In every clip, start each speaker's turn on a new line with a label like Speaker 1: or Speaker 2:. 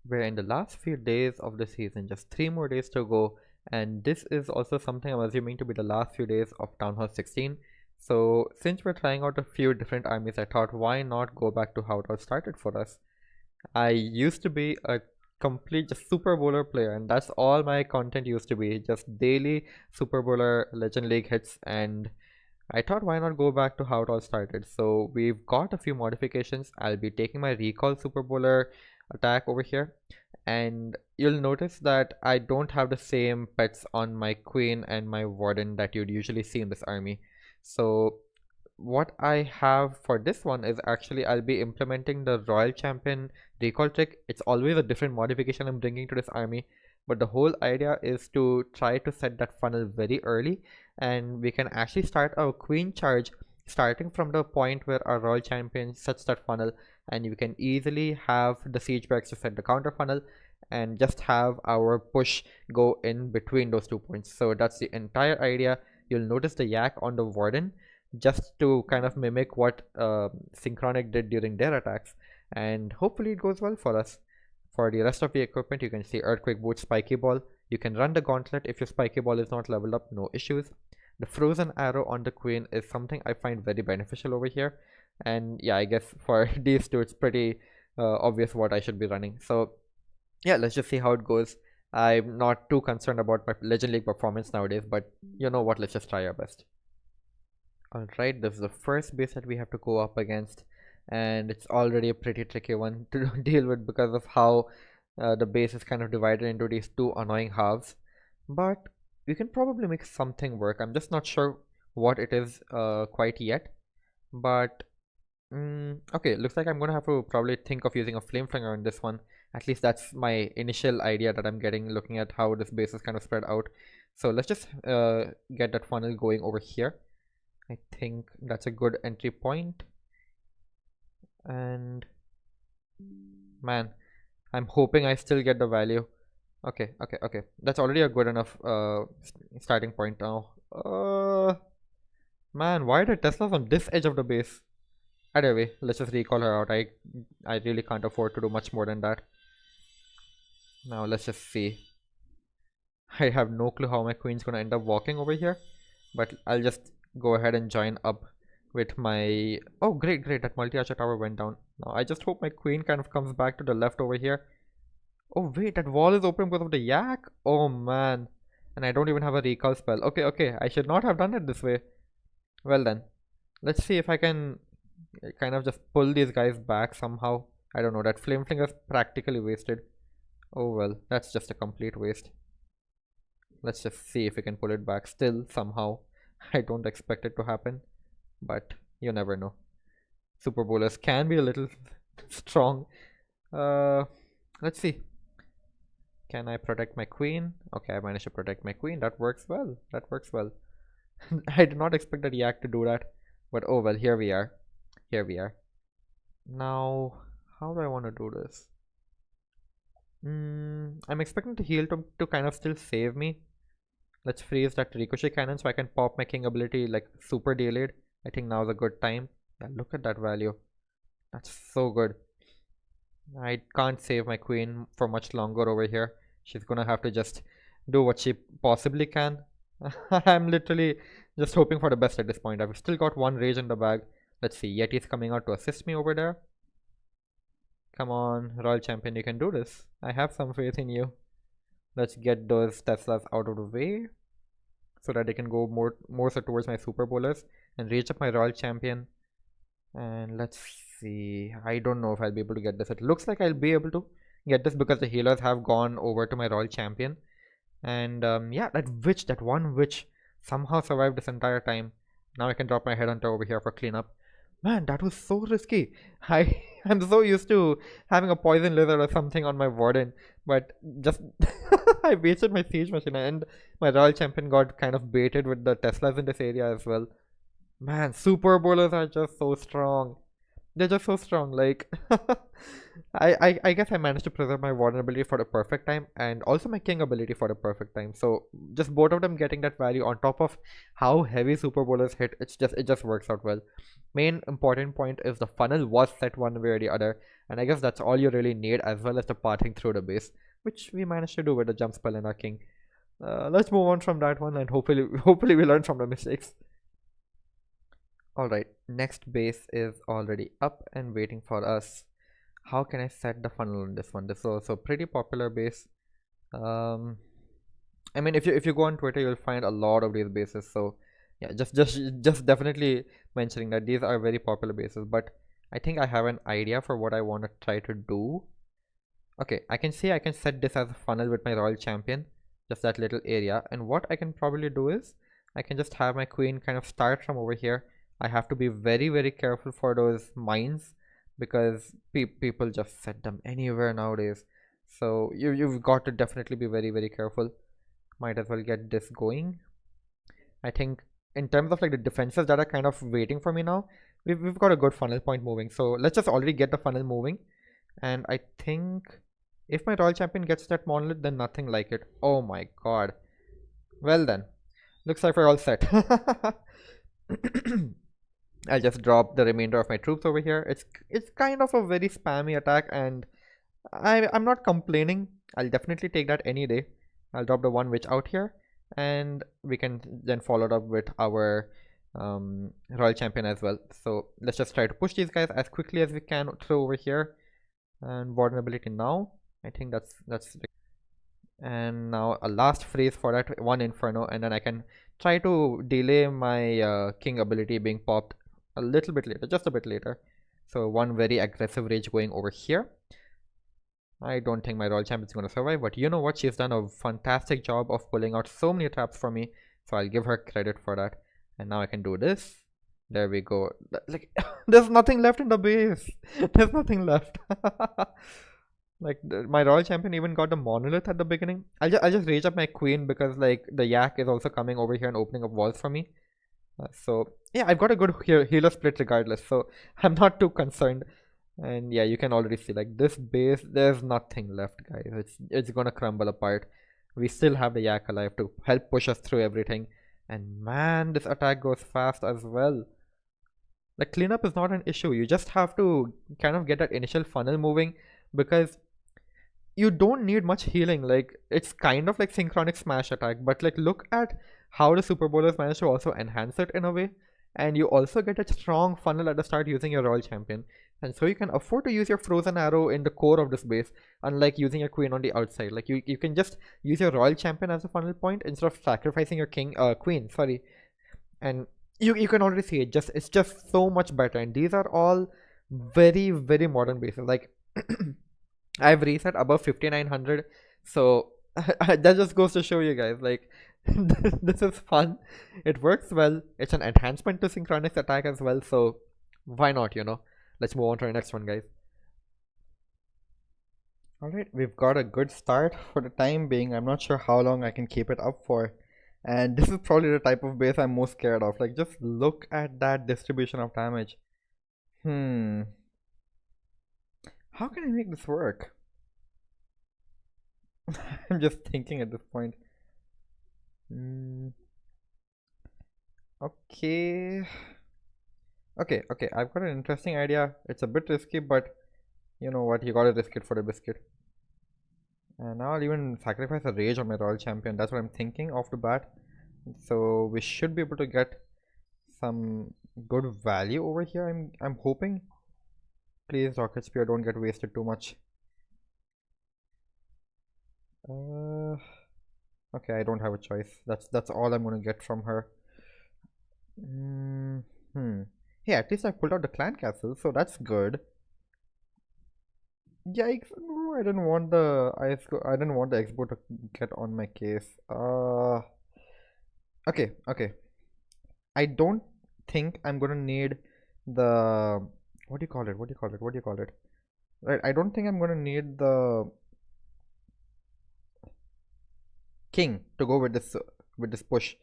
Speaker 1: We're in the last few days of the season, just 3 more days to go, and this is also something I'm assuming to be the last few days of Town Hall 16. So since we're trying out a few different armies, I thought why not go back to how it all started for us. I used to be a complete just Super Bowler player, and that's all my content used to be, just daily Super Bowler Legend League hits, and I thought why not go back to how it all started. So we've got a few modifications. I'll be taking my recall Super Bowler attack over here, and you'll notice that I don't have the same pets on my queen and my warden that you'd usually see in this army. So what I have for this one is actually I'll be implementing the Royal Champion recall trick. It's always a different modification I'm bringing to this army, but the whole idea is to try to set that funnel very early, and we can actually start our queen charge starting from the point where our Royal Champion sets that funnel, and you can easily have the siege barracks to set the counter funnel and just have our push go in between those 2 points. So that's the entire idea. You'll notice the yak on the warden just to kind of mimic what Synchronic did during their attacks, and hopefully it goes well for us. For the rest of the equipment, you can see Earthquake Boot, Spiky Ball. You can run the Gauntlet if your Spiky Ball is not leveled up, no issues. The Frozen Arrow on the Queen is something I find very beneficial over here, and yeah, I guess for these two it's pretty obvious what I should be running. So yeah, let's just see how it goes. I'm not too concerned about my Legend League performance nowadays, but you know what, let's just try our best. Alright, this is the first base that we have to go up against, and it's already a pretty tricky one to deal with because of how the base is kind of divided into these two annoying halves. But we can probably make something work. I'm just not sure what it is quite yet. But okay, looks like I'm gonna have to probably think of using a flame flinger on this one. At least that's my initial idea that I'm getting looking at how this base is kind of spread out. So let's just get that funnel going over here. I think that's a good entry point. And man, I'm hoping I still get the value. Okay. That's already a good enough starting point now. Man, why are the Teslas on this edge of the base? Anyway, let's just recall her out. I really can't afford to do much more than that. Now let's just see. I have no clue how my queen's gonna end up walking over here, but I'll just go ahead and join up with my... Oh, great, that multi-archer tower went down. Now I just hope my queen kind of comes back to the left over here. Oh wait, that wall is open because of the yak? Oh man. And I don't even have a recall spell. Okay, I should not have done it this way. Well then, let's see if I can kind of just pull these guys back somehow. I don't know, that flame flinger is practically wasted. Oh well, that's just a complete waste. Let's just see if we can pull it back still somehow. I don't expect it to happen, but you never know. Super bowlers can be a little strong. Let's see. Can I protect my queen? Okay, I managed to protect my queen. That works well. I did not expect that yak to do that, but oh well, here we are. Now, how do I want to do this? I'm expecting the heal to kind of still save me. Let's freeze that ricochet cannon so I can pop my king ability like super delayed. I think now is a good time. Yeah, look at that value. That's so good. I can't save my queen for much longer over here. She's gonna have to just do what she possibly can. I'm literally just hoping for the best at this point. I've still got one rage in the bag. Let's see, Yeti's coming out to assist me over there. Come on, Royal Champion, you can do this. I have some faith in you. Let's get those Teslas out of the way so that they can go more so towards my Super Bowlers and reach up my Royal Champion. And let's see, I don't know if I'll be able to get this. It looks like I'll be able to get this because the healers have gone over to my Royal Champion. And yeah, that one witch somehow survived this entire time. Now I can drop my headhunter over here for cleanup. Man, that was so risky. I'm so used to having a poison lizard or something on my warden, but just I wasted my siege machine, and my Royal Champion got kind of baited with the Teslas in this area as well. Man, super bowlers are just so strong. they're just so strong. Like, I guess I managed to preserve my warden ability for the perfect time and also my king ability for the perfect time. So just both of them getting that value on top of how heavy super bowlers hit, it just works out well. Main important point is the funnel was set one way or the other, and I guess that's all you really need, as well as the pathing through the base, which we managed to do with the jump spell and our king. Let's move on from that one, and hopefully we learn from the mistakes. Alright, next base is already up and waiting for us. How can I set the funnel on this one? This is also a pretty popular base. Um, I mean, if you go on Twitter, you'll find a lot of these bases. So yeah, just definitely mentioning that these are very popular bases. But I think I have an idea for what I want to try to do. Okay, I can see I can set this as a funnel with my royal champion, just that little area. And what I can probably do is I can just have my queen kind of start from over here. I have to be very careful for those mines because people just set them anywhere nowadays. So you've got to definitely be very careful. Might as well get this going. I think in terms of like the defenses that are kind of waiting for me now, we've got a good funnel point moving. So let's just already get the funnel moving. And I think if my royal champion gets that monolith, then nothing like it. Oh my god. Well then, looks like we're all set. I'll just drop the remainder of my troops over here. It's kind of a very spammy attack, and I'm not complaining. I'll definitely take that any day. I'll drop the one witch out here, and we can then follow it up with our royal champion as well. So let's just try to push these guys as quickly as we can through over here. And warden ability now. I think that's and now a last freeze for that one inferno, and then I can try to delay my king ability being popped a little bit later, just a bit later. So one very aggressive rage going over here. I don't think my royal champion is going to survive, but you know what, she's done a fantastic job of pulling out so many traps for me, so I'll give her credit for that. And now I can do this. There we go. Like, there's nothing left in the base. There's nothing left. Like my royal champion even got the monolith at the beginning. I'll just rage up my queen because like the yak is also coming over here and opening up walls for me. So yeah, I've got a good healer split regardless, so I'm not too concerned. And yeah, you can already see like this base, there's nothing left, guys. It's gonna crumble apart. We still have the yak alive to help push us through everything. And man, this attack goes fast as well. Like cleanup is not an issue. You just have to kind of get that initial funnel moving because you don't need much healing. Like it's kind of like synchronic smash attack, but like look at how the super bowlers manage to also enhance it in a way, and you also get a strong funnel at the start using your royal champion, and so you can afford to use your frozen arrow in the core of this base, unlike using your queen on the outside. Like you can just use your royal champion as a funnel point instead of sacrificing your queen, sorry. And you can already see it's just so much better, and these are all very modern bases. Like I've reset above 5900, so that just goes to show you guys like this is fun. It works well. It's an enhancement to Synchronic's attack as well, so why not, you know? Let's move on to the next one, guys. Alright, we've got a good start for the time being. I'm not sure how long I can keep it up for. And this is probably the type of base I'm most scared of. Like, just look at that distribution of damage. How can I make this work? I'm just thinking at this point. Okay. Okay, I've got an interesting idea. It's a bit risky, but you know what? You gotta risk it for the biscuit. And now I'll even sacrifice a rage on my royal champion. That's what I'm thinking off the bat. So we should be able to get some good value over here. I'm hoping. Please, rocket spear, don't get wasted too much. Okay, I don't have a choice. That's all I'm gonna get from her. Hey, at least I pulled out the clan castle, so that's good. Yikes! No, I didn't want the I didn't want the expo to get on my case. Okay. I don't think I'm gonna need the what do you call it? Right, I don't think I'm gonna need the king to go with this push.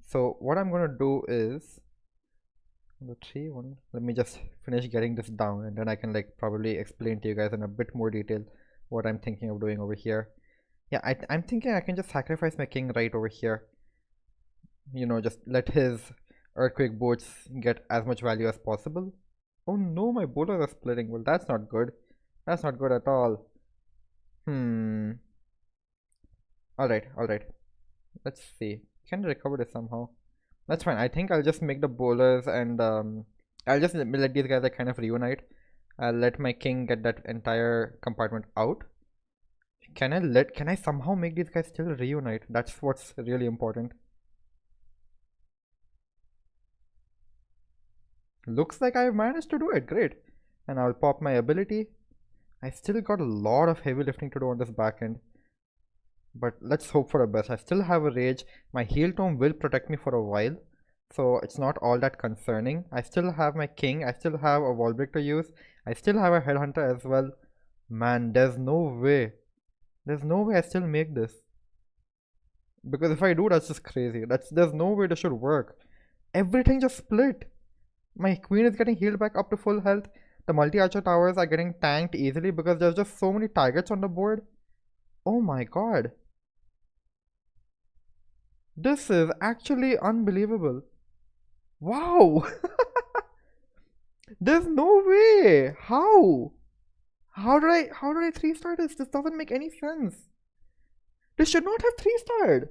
Speaker 1: So what I'm gonna do is The 3-1. Let me just finish getting this down and then I can like probably explain to you guys in a bit more detail what I'm thinking of doing over here. Yeah, I'm thinking I can just sacrifice my king right over here. You know, just let his earthquake boats get as much value as possible. Oh no, my bowlers are splitting. Well, that's not good. That's not good at all. Hmm. Alright, alright. Let's see. Can I recover this somehow? That's fine. I think I'll just make the bowlers and I'll just let these guys like kind of reunite. I'll let my king get that entire compartment out. Can I somehow make these guys still reunite? That's what's really important. Looks like I've managed to do it. Great. And I'll pop my ability. I still got a lot of heavy lifting to do on this back end. But let's hope for the best. I still have a rage. My heal tome will protect me for a while, so it's not all that concerning. I still have my king. I still have a wall break to use. I still have a headhunter as well. Man, there's no way. There's no way I still make this. Because if I do, that's just crazy. There's no way this should work. Everything just split. My queen is getting healed back up to full health. The multi-archer towers are getting tanked easily because there's just so many targets on the board. Oh my god. This is actually unbelievable. Wow! There's no way! How? How did I 3-star this? This doesn't make any sense. This should not have 3-starred.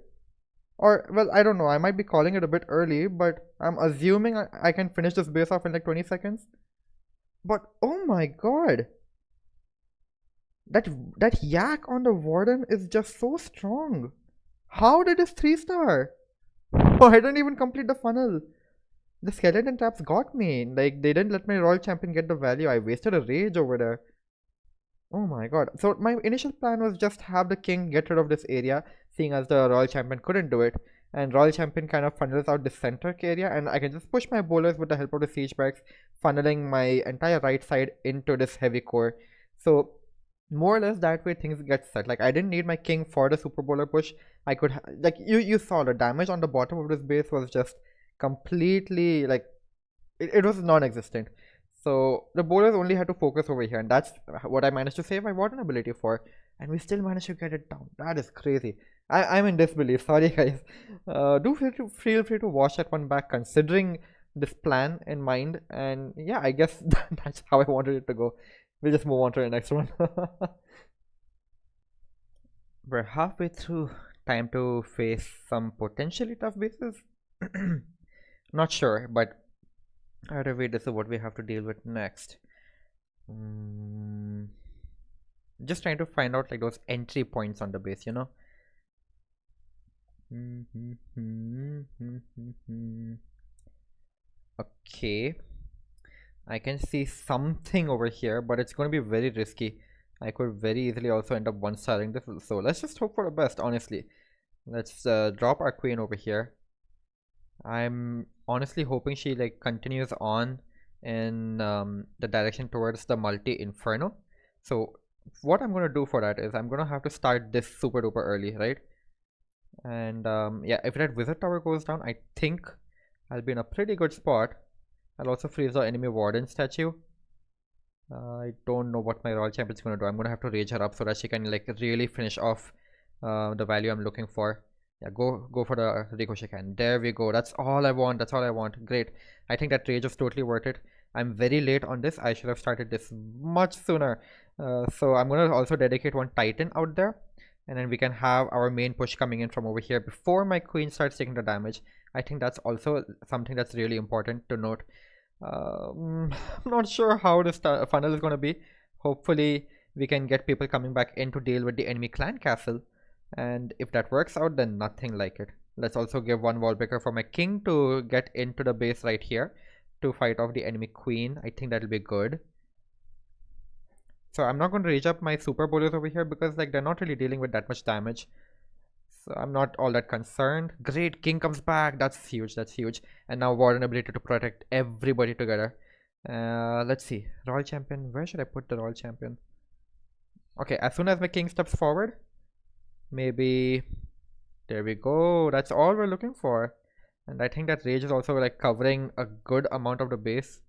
Speaker 1: Or, well, I don't know. I might be calling it a bit early, but I'm assuming I can finish this base off in like 20 seconds. But, oh my god. That yak on the warden is just so strong. How did this 3-star? Oh, I didn't even complete the funnel. The skeleton traps got me. Like, they didn't let my royal champion get the value. I wasted a rage over there. Oh my god. So my initial plan was just have the king get rid of this area, seeing as the royal champion couldn't do it. And royal champion kind of funnels out the center area, and I can just push my bowlers with the help of the siege barracks, funneling my entire right side into this heavy core. So more or less that way things get set. Like, I didn't need my king for the super bowler push. I could like you saw the damage on the bottom of this base was just completely like it was non-existent. So the bowlers only had to focus over here, and that's what I managed to save my warden ability for, and we still managed to get it down. That is crazy. I'm in disbelief. Sorry guys. Do feel free to watch that one back considering this plan in mind, and yeah, I guess that's how I wanted it to go. We'll just move on to the next one. We're halfway through. Time to face some potentially tough bases. Not sure, but either way, this is what we have to deal with next. Just trying to find out like those entry points on the base, you know. Okay, I can see something over here, but it's going to be very risky. I could very easily also end up one-starring this, so let's just hope for the best, honestly. Let's drop our queen over here. I'm honestly hoping she like continues on in the direction towards the multi-inferno. So what I'm going to do for that is I'm going to have to start this super duper early, right? And yeah, if that wizard tower goes down, I think I'll be in a pretty good spot. I'll also freeze the enemy warden statue. I don't know what my royal champion's gonna do. I'm gonna have to rage her up so that she can like really finish off the value I'm looking for. Yeah, go for the ricochet cannon. There we go. That's all I want. That's all I want. Great. I think that rage is totally worth it. I'm very late on this. I should have started this much sooner. So I'm gonna also dedicate one titan out there, and then we can have our main push coming in from over here before my queen starts taking the damage. I think that's also something that's really important to note. I'm not sure how this funnel is going to be. Hopefully we can get people coming back in to deal with the enemy clan castle, and if that works out, then nothing like it. Let's also give one wall breaker for my king to get into the base right here to fight off the enemy queen. I think that'll be good. So I'm not going to rage up my super bowlers over here because like they're not really dealing with that much damage. So I'm not all that concerned. Great, king comes back. That's huge. That's huge. And now warden ability to protect everybody together. Let's see. Royal champion. Where should I put the royal champion? Okay, as soon as my king steps forward, maybe there we go. That's all we're looking for. And I think that rage is also like covering a good amount of the base.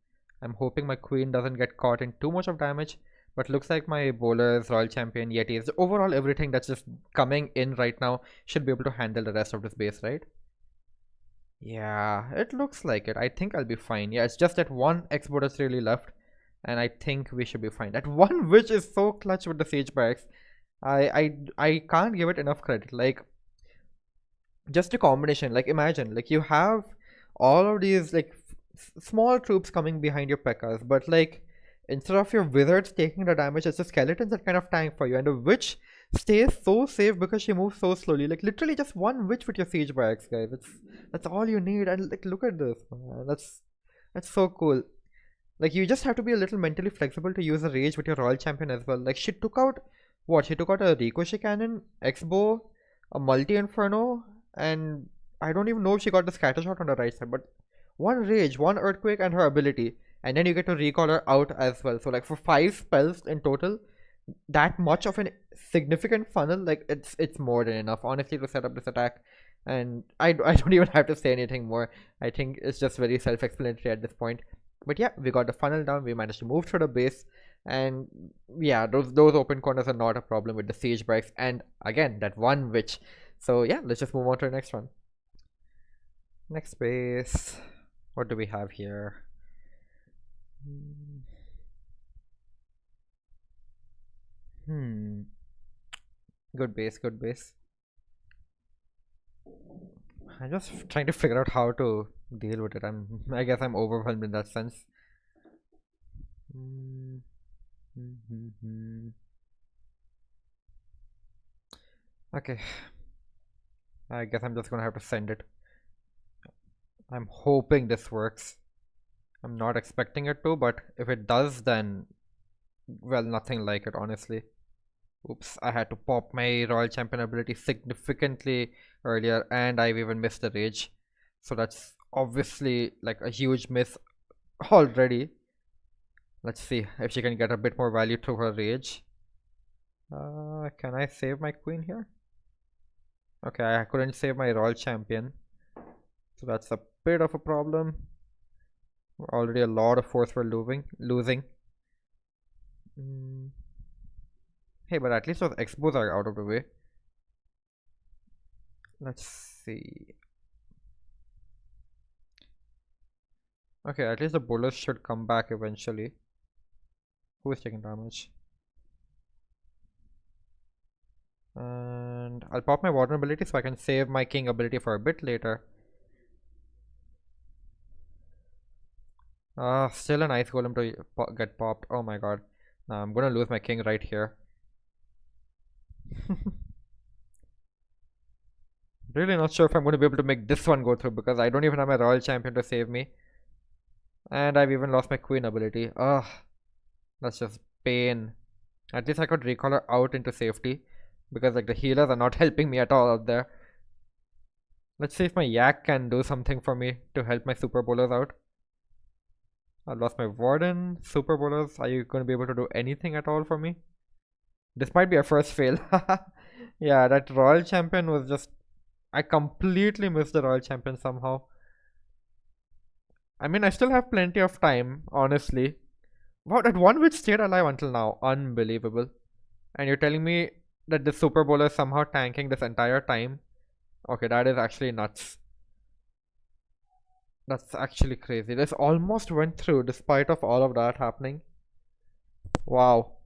Speaker 1: I'm hoping my queen doesn't get caught in too much of damage. But looks like my bowlers, Royal Champion, Yetis, overall everything that's just coming in right now should be able to handle the rest of this base, right? Yeah, it looks like it. I think I'll be fine. Yeah, it's just that one X-bow that's really left. And I think we should be fine. That one witch is so clutch with the Sage Barracks. I can't give it enough credit. Like, just a combination. Like, imagine, like, you have all of these, like, small troops coming behind your P.E.K.K.A.s, but, like, instead of your wizards taking the damage, it's the skeletons that kind of tank for you. And the witch stays so safe because she moves so slowly. Like, literally just one witch with your Siege Barracks, guys. That's all you need. And, like, look at this, man. That's so cool. Like, you just have to be a little mentally flexible to use a rage with your Royal Champion as well. Like, she took out, what? She took out a Ricochet Cannon, X-Bow, a Multi-Inferno, and I don't even know if she got the Scatter Shot on the right side, but one Rage, one Earthquake, and her ability. And then you get to recall her out as well. So, like, for 5 spells in total, that much of a significant funnel, like, it's more than enough, honestly, to set up this attack. And I don't even have to say anything more. I think it's just very self-explanatory at this point. But yeah, we got the funnel down, we managed to move through the base, and yeah, those open corners are not a problem with the Siege Barracks, and again, that one witch. So yeah, let's just move on to the next one. Next base, what do we have here? Good base, good base. I'm just trying to figure out how to deal with it. I guess I'm overwhelmed in that sense. Okay, I guess I'm just gonna have to send it. I'm hoping this works. I'm not expecting it to, but if it does, then well, nothing like it, honestly. Oops, I had to pop my Royal Champion ability significantly earlier, and I've even missed the rage. So that's obviously like a huge miss already. Let's see if she can get a bit more value through her rage. Can I save my queen here? Okay, I couldn't save my Royal Champion. So that's a bit of a problem. Already a lot of force we're losing. Hey, but at least those X-bows are out of the way. Let's see. Okay, at least the bullets should come back eventually. Who is taking damage? And I'll pop my water ability so I can save my king ability for a bit later. Still an ice golem to get popped. Oh my god. Now I'm gonna lose my king right here. Really not sure if I'm gonna be able to make this one go through because I don't even have my Royal Champion to save me. And I've even lost my queen ability. Ugh. That's just pain. At least I could recall her out into safety because like the healers are not helping me at all out there. Let's see if my yak can do something for me to help my super bowlers out. I lost my warden. Super bowlers, are you going to be able to do anything at all for me? This might be a first fail. Yeah, that Royal Champion was just... I completely missed the Royal Champion somehow. I mean, I still have plenty of time, honestly. Wow, that one which stayed alive until now. Unbelievable. And you're telling me that the Super Bowler is somehow tanking this entire time? Okay, that is actually nuts. That's actually crazy. This almost went through despite of all of that happening. Wow.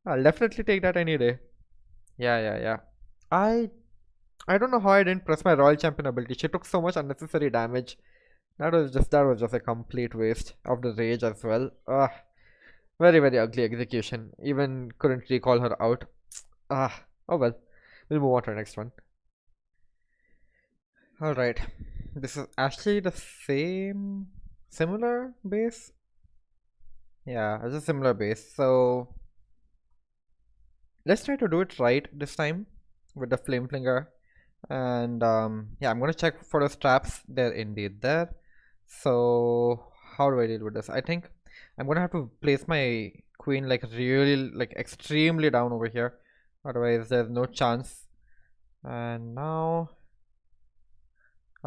Speaker 1: I'll definitely take that any day. Yeah. I don't know how I didn't press my Royal Champion ability. She took so much unnecessary damage. That was just a complete waste of the rage as well. Very ugly execution. Even couldn't recall her out. Oh well. We'll move on to the next one. Alright. This is actually the similar base. Yeah, it's a similar base. So let's try to do it right this time with the flame flinger. And yeah, I'm gonna check for the straps. They're indeed there. So how do I deal with this? I think I'm gonna have to place my queen like really like extremely down over here, otherwise there's no chance. And now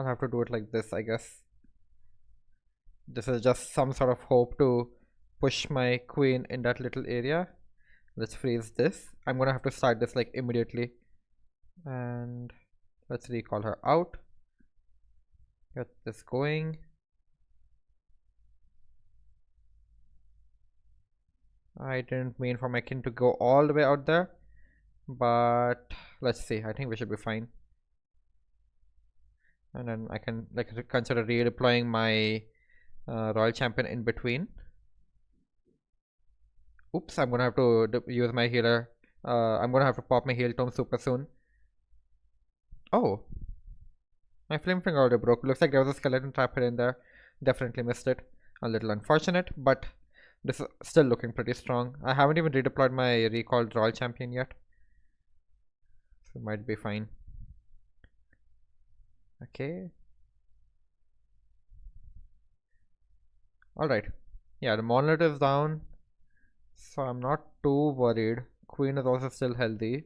Speaker 1: I'll have to do it like this, I guess. This is just some sort of hope to push my queen in that little area. Let's freeze this. I'm gonna have to start this like immediately. And let's recall her out. Get this going. I didn't mean for my king to go all the way out there, but let's see. I think we should be fine. And then I can like consider redeploying my royal champion in between. Oops, I'm gonna have to use my healer. I'm gonna have to pop my heal tome super soon. Oh, my flame finger already broke. Looks like there was a skeleton trap in there. Definitely missed it. A little unfortunate, but this is still looking pretty strong. I haven't even redeployed my recalled royal champion yet, so it might be fine. Okay. Alright. Yeah, the monolith is down, so I'm not too worried. Queen is also still healthy.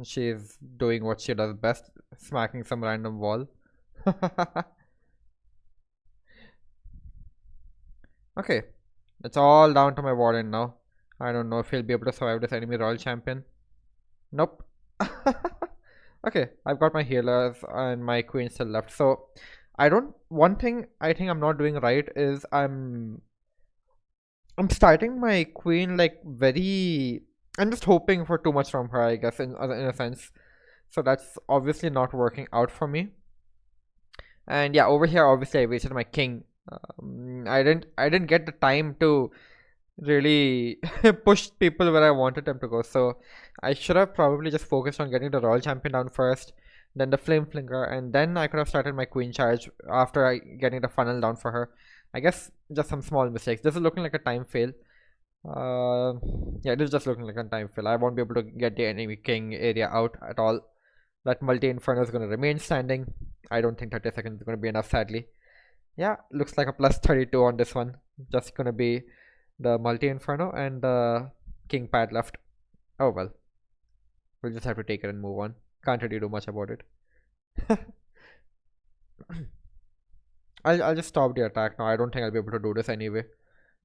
Speaker 1: She's doing what she does best, smacking some random wall. Okay, it's all down to my warden now. I don't know if he'll be able to survive this enemy royal champion. Nope. Okay, I've got my healers and my queen still left. So one thing I think I'm not doing right is I'm starting my queen like I'm just hoping for too much from her, I guess, in a sense. So that's obviously not working out for me. And yeah, over here obviously I wasted my king. I didn't get the time to really push people where I wanted them to go. So I should have probably just focused on getting the royal champion down first, then the flame flinger, and then I could have started my queen charge after getting the funnel down for her. I guess just some small mistakes. This is looking like a time fail. Yeah, this is just looking like a time fail. I won't be able to get the enemy king area out at all. That multi inferno is going to remain standing. I don't think 30 seconds is going to be enough, sadly. Yeah, looks like a plus 32 on this one. Just going to be the multi inferno and the king pad left. Oh well, we'll just have to take it and move on. Can't really do much about it. I'll just stop the attack now. I don't think I'll be able to do this anyway.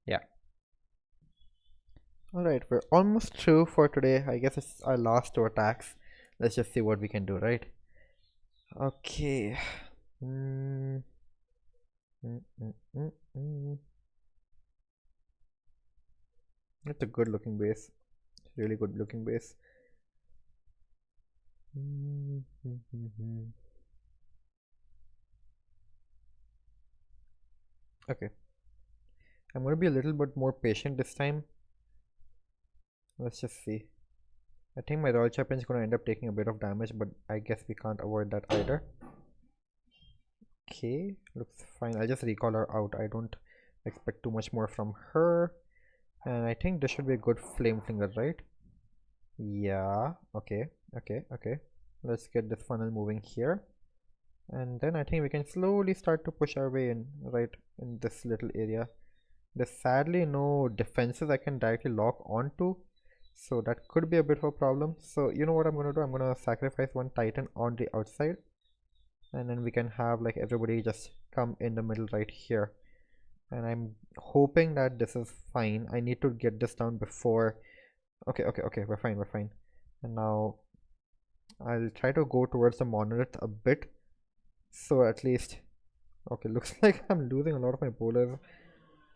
Speaker 1: Yeah. Alright, we're almost through for today. I guess it's our last two attacks. Let's just see what we can do, right? Okay. It's a good looking base. It's really good looking base. Okay. I'm gonna be a little bit more patient this time. Let's just see. I think my royal champion is gonna end up taking a bit of damage, but I guess we can't avoid that either. Okay, looks fine. I'll just recall her out. I don't expect too much more from her. And I think this should be a good flame flinger, right? Yeah, okay. Let's get this funnel moving here. And then I think we can slowly start to push our way in, right in this little area. There's sadly no defenses I can directly lock onto, so that could be a bit of a problem. So you know what I'm gonna do? I'm gonna sacrifice one titan on the outside, and then we can have like everybody just come in the middle right here. And I'm hoping that this is fine. I need to get this down before. Okay, we're fine. And now I'll try to go towards the monolith a bit, so at least. Okay, looks like I'm losing a lot of my bowlers,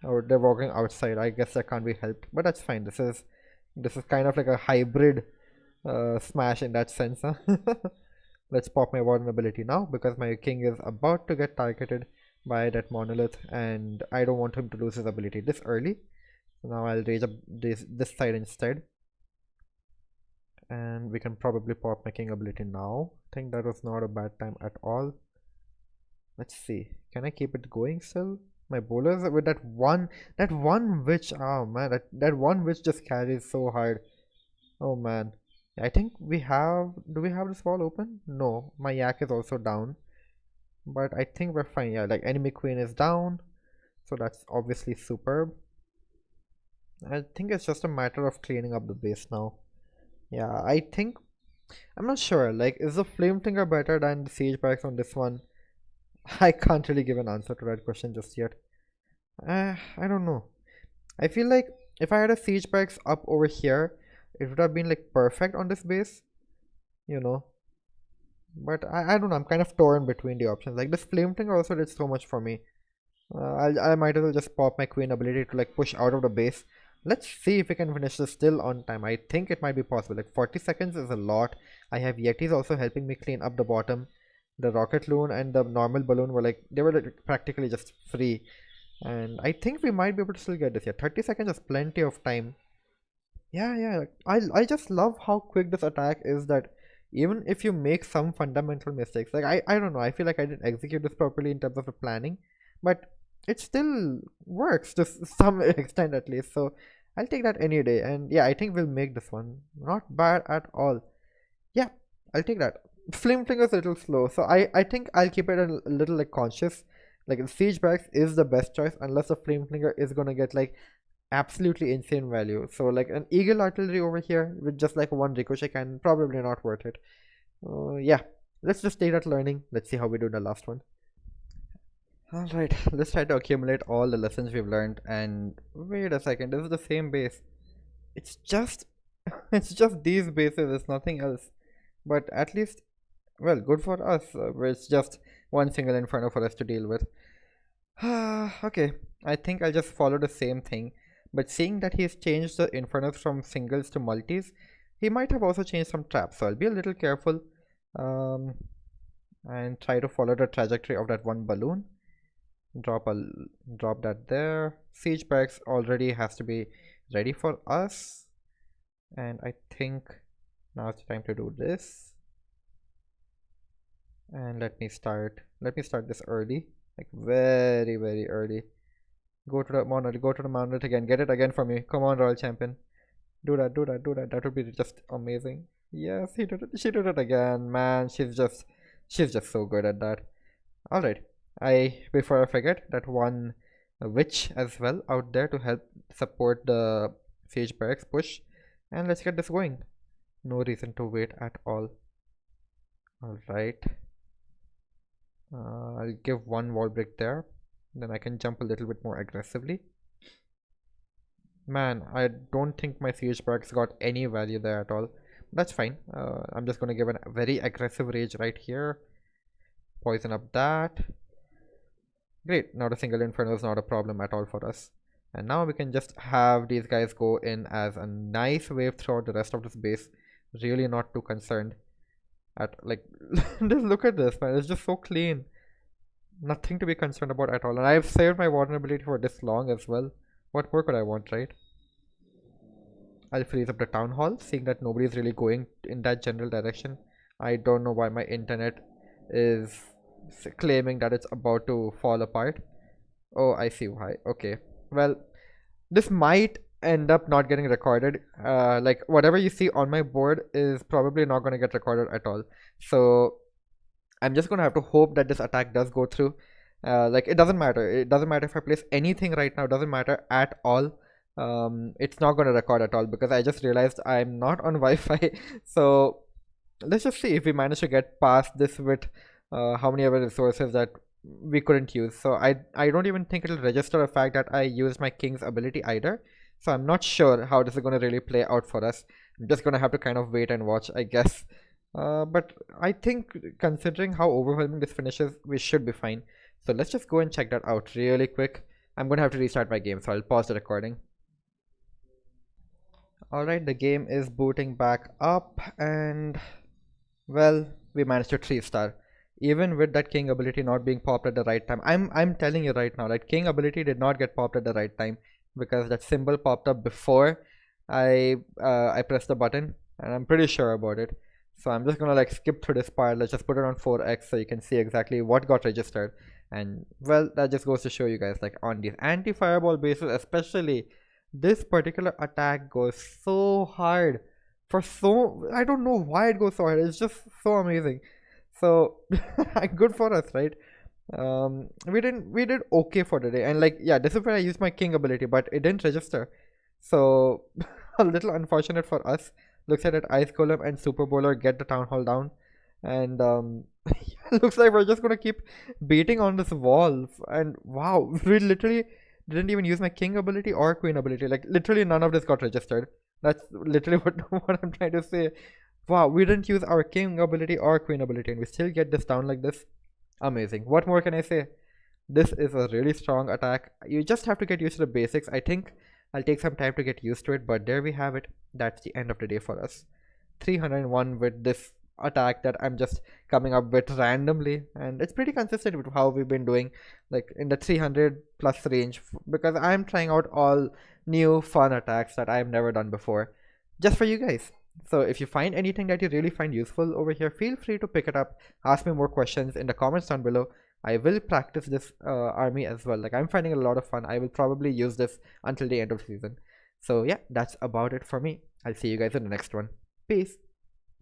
Speaker 1: or they're walking outside. I guess that can't be helped, but that's fine. This is kind of like a hybrid smash in that sense, huh? Let's pop my warden ability now, because my king is about to get targeted by that monolith, and I don't want him to lose his ability this early. So now I'll raise up this side instead, and we can probably pop my king ability now. I think that was not a bad time at all. Let's see, can I keep it going still? My bowlers with that one witch. Oh man, that one witch just carries so hard. Oh man, I think we have. Do we have this wall open? No, my yak is also down, but I think we're fine. Yeah, like enemy queen is down, so that's obviously superb. I think it's just a matter of cleaning up the base now. Yeah, I think I'm not sure. Like, is the flame finger better than the siege barracks on this one? I can't really give an answer to that question just yet. I don't know. I feel like if I had a siege barracks up over here, it would have been like perfect on this base, you know. But I don't know. I'm kind of torn between the options. Like this flame thing also did so much for me. I might as well just pop my queen ability to like push out of the base. Let's see if we can finish this still on time. I think it might be possible. Like 40 seconds is a lot. I have Yetis also helping me clean up the bottom. The rocket loon and the normal balloon were like, they were like practically just free. And I think we might be able to still get this here. 30 seconds is plenty of time. Yeah. I just love how quick this attack is, that even if you make some fundamental mistakes, like I don't know, I feel like I didn't execute this properly in terms of the planning, but it still works to some extent at least. So I'll take that any day. And yeah, I think we'll make this one. Not bad at all. Yeah, I'll take that. Flame Flinger is a little slow, so I think I'll keep it a little like conscious. Like Siege Barracks is the best choice unless the Flame Flinger is gonna get like absolutely insane value. So like an Eagle Artillery over here with just like one ricochet cannon, probably not worth it. Yeah, let's just take that learning. Let's see how we do the last one. Alright, let's try to accumulate all the lessons we've learned. And wait a second, this is the same base. It's just it's just these bases, it's nothing else. But at least, well, good for us. It's just one single inferno for us to deal with. Okay, I think I'll just follow the same thing. But seeing that he's changed the infernos from singles to multis, he might have also changed some traps. So I'll be a little careful and try to follow the trajectory of that one balloon. Drop that there. Siege barracks already has to be ready for us, and I think now it's time to do this. And let me start this early, like very early. Go to the monolith again. Get it again for me. Come on, Royal Champion. Do that. That would be just amazing. Yes, he did it. She did it again. Man, she's just so good at that. Alright. Before I forget, that one witch as well out there to help support the siege barracks push. And let's get this going. No reason to wait at all. Alright. I'll give one wall break there. Then I can jump a little bit more aggressively. Man, I don't think my siege barracks got any value there at all. That's fine. I'm just gonna give a very aggressive rage right here. Poison up that. Great, now the single inferno is not a problem at all for us. And now we can just have these guys go in as a nice wave throughout the rest of this base. Really not too concerned at like just look at this, man. It's just so clean. Nothing to be concerned about at all. And I've saved my vulnerability for this long as well. What more could I want, right? I'll freeze up the town hall, seeing that nobody's really going in that general direction. I don't know why my internet is claiming that it's about to fall apart. Oh, I see why. Okay, well, this might end up not getting recorded. Like whatever you see on my board is probably not going to get recorded at all. So I'm just going to have to hope that this attack does go through. Like it doesn't matter. It doesn't matter if I place anything right now. It doesn't matter at all. It's not going to record at all because I just realized I'm not on Wi-Fi. So let's just see if we manage to get past this with how many other resources that we couldn't use. So I don't even think it'll register the fact that I used my king's ability either. So I'm not sure how this is going to really play out for us. I'm just going to have to kind of wait and watch, I guess. But I think considering how overwhelming this finishes, we should be fine. So let's just go and check that out really quick. I'm going to have to restart my game, so I'll pause the recording. Alright, the game is booting back up, and well, we managed to 3-star. Even with that king ability not being popped at the right time. I'm telling you right now, that king ability did not get popped at the right time because that symbol popped up before I pressed the button, and I'm pretty sure about it. So I'm just gonna like skip through this part. Let's just put it on 4x so you can see exactly what got registered. And well, that just goes to show you guys, like on these anti-fireball bases especially, this particular attack goes so hard for so, I don't know why it goes so hard. It's just so amazing. So good for us, right? We did okay for the day. And like, yeah, this is where I used my king ability, but it didn't register. So a little unfortunate for us. Looks like that ice golem and super bowler get the town hall down. And Yeah, looks like we're just gonna keep beating on this wall. And wow, we literally didn't even use my king ability or queen ability. Like literally none of this got registered. That's literally what I'm trying to say. Wow, we didn't use our king ability or queen ability and we still get this down like this. Amazing. What more can I say? This is a really strong attack. You just have to get used to the basics. I think I'll take some time to get used to it, but there we have it. That's the end of the day for us. 301 with this attack that I'm just coming up with randomly, and it's pretty consistent with how we've been doing, like in the 300 plus range, because I'm trying out all new fun attacks that I've never done before just for you guys. So if you find anything that you really find useful over here, feel free to pick it up, ask me more questions in the comments down below. I will practice this army as well. Like I'm finding it a lot of fun. I will probably use this until the end of the season. So yeah, that's about it for me. I'll see you guys in the next one. Peace.